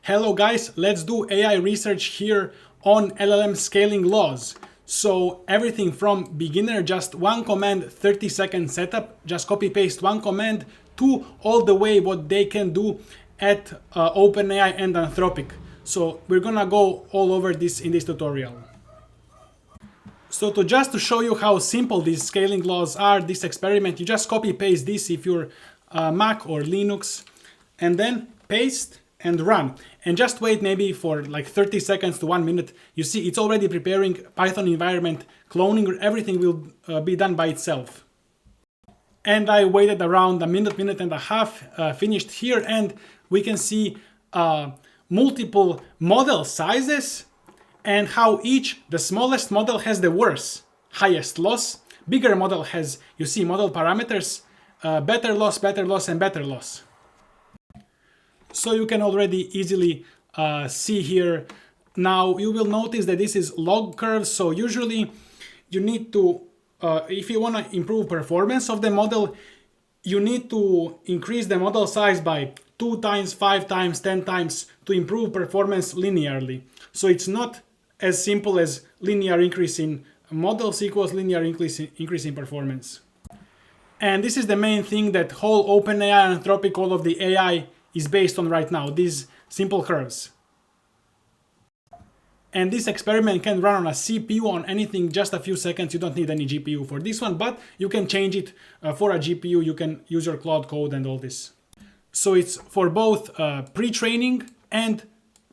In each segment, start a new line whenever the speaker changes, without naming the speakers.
Hello guys, let's do AI research here on LLM scaling laws. So everything from beginner, just one command, 30-second setup, just copy paste one command, to all the way what they can do at OpenAI and Anthropic. So we're gonna go all over this in this tutorial. So just to show you how simple these scaling laws are, this experiment, you just copy paste this if you're Mac or Linux, and then paste and run. And just wait maybe for like 30 seconds to 1 minute. You see it's already preparing Python environment, cloning, everything will be done by itself. And I waited around a minute, minute and a half, finished here, and we can see multiple model sizes and how each, the smallest model has the worst, highest loss. Bigger model has, you see, model parameters, better loss, and better loss. So you can already easily see here. Now you will notice that this is log curves. So usually you need to, if you want to improve performance of the model, you need to increase the model size by 2 times, 5 times, 10 times to improve performance linearly. So it's not as simple as linear increase in models equals linear increase in performance. And this is the main thing that whole OpenAI, Anthropic, all of the AI is based on right now, these simple curves. And this experiment can run on a CPU, on anything, just a few seconds. You don't need any GPU for this one, but you can change it for a GPU. You can use your Cloud Code and all this. So it's for both pre-training and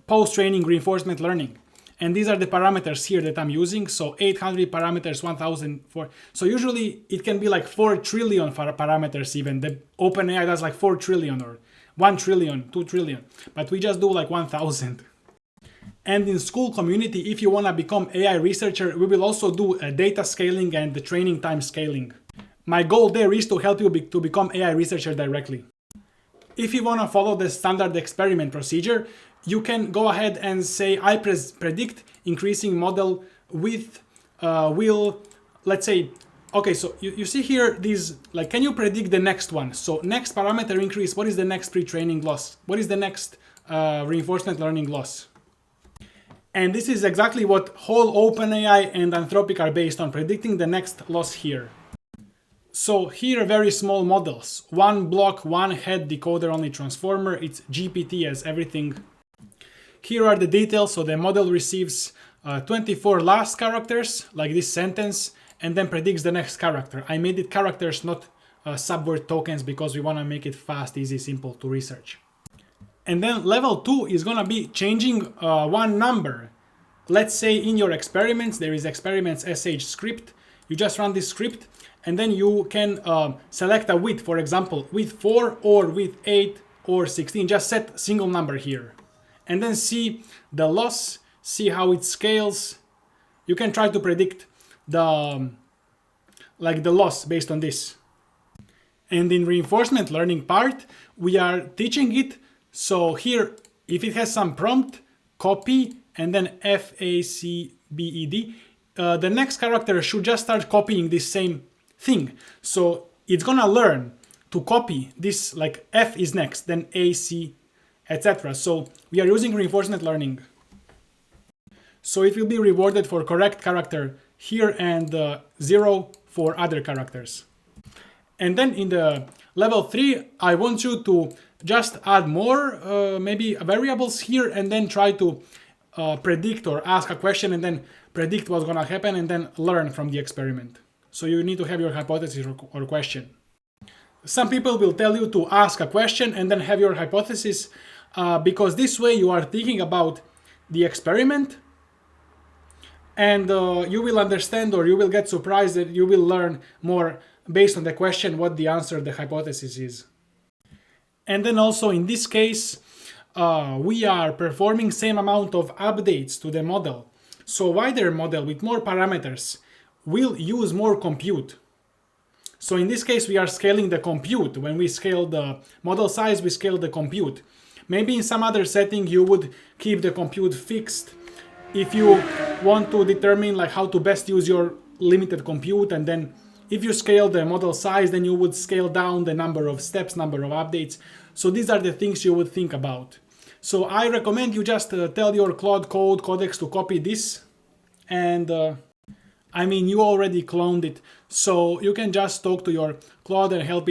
post-training reinforcement learning. And these are the parameters here that I'm using. So 800 parameters, 1004. So usually it can be like 4 trillion parameters even. The OpenAI does like 4 trillion or 1 trillion, 2 trillion. But we just do like 1000. And in school community, if you want to become AI researcher, we will also do data scaling and the training time scaling. My goal there is to help you to become AI researcher directly. If you want to follow the standard experiment procedure, you can go ahead and say, I predict increasing model width will, let's say, okay, so you see here these, like, can you predict the next one? So next parameter increase, what is the next pre-training loss? What is the next reinforcement learning loss? And this is exactly what whole OpenAI and Anthropic are based on, predicting the next loss here. So here are very small models. 1 block, 1 head decoder only transformer. It's GPT as everything. Here are the details. So the model receives 24 last characters, like this sentence, and then predicts the next character. I made it characters, not subword tokens, because we want to make it fast, easy, simple to research. And then level 2 is going to be changing one number. Let's say in your experiments, there is experiments sh script. You just run this script, and then you can select a width, for example, width 4 or width 8 or 16. Just set single number here. And then see the loss, see how it scales. You can try to predict the loss based on this. And in reinforcement learning part, we are teaching it. So here, if it has some prompt, copy, and then FACBED, the next character should just start copying this same thing. So it's gonna learn to copy this, like F is next, then AC, etc. So we are using reinforcement learning. So it will be rewarded for correct character here and 0 for other characters. And then in the level 3, I want you to just add more maybe variables here, and then try to predict or ask a question and then predict what's gonna happen and then learn from the experiment. So you need to have your hypothesis or question. Some people will tell you to ask a question and then have your hypothesis because this way you are thinking about the experiment, and you will understand, or you will get surprised that you will learn more based on the question what the answer, the hypothesis is. And then also in this case, we are performing same amount of updates to the model. So wider model with more parameters will use more compute. So in this case, we are scaling the compute. When we scale the model size, we scale the compute. Maybe in some other setting, you would keep the compute fixed if you want to determine like how to best use your limited compute. And then if you scale the model size, then you would scale down the number of steps, number of updates. So these are the things you would think about. So I recommend you just tell your Claude Code codex to copy this, and I mean, you already cloned it, so you can just talk to your Claude and help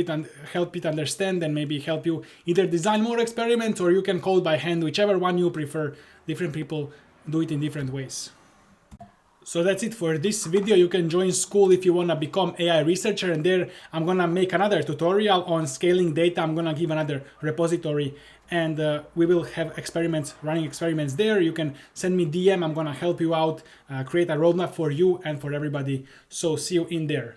it understand, and maybe help you either design more experiments, or you can code by hand, whichever one you prefer. Different people do it in different ways. So that's it for this video. You can join school if you want to become AI researcher, and there I'm gonna make another tutorial on scaling data. I'm gonna give another repository, and we will have experiments, running experiments there. You can send me DM, I'm gonna help you out, create a roadmap for you and for everybody. So see you in there.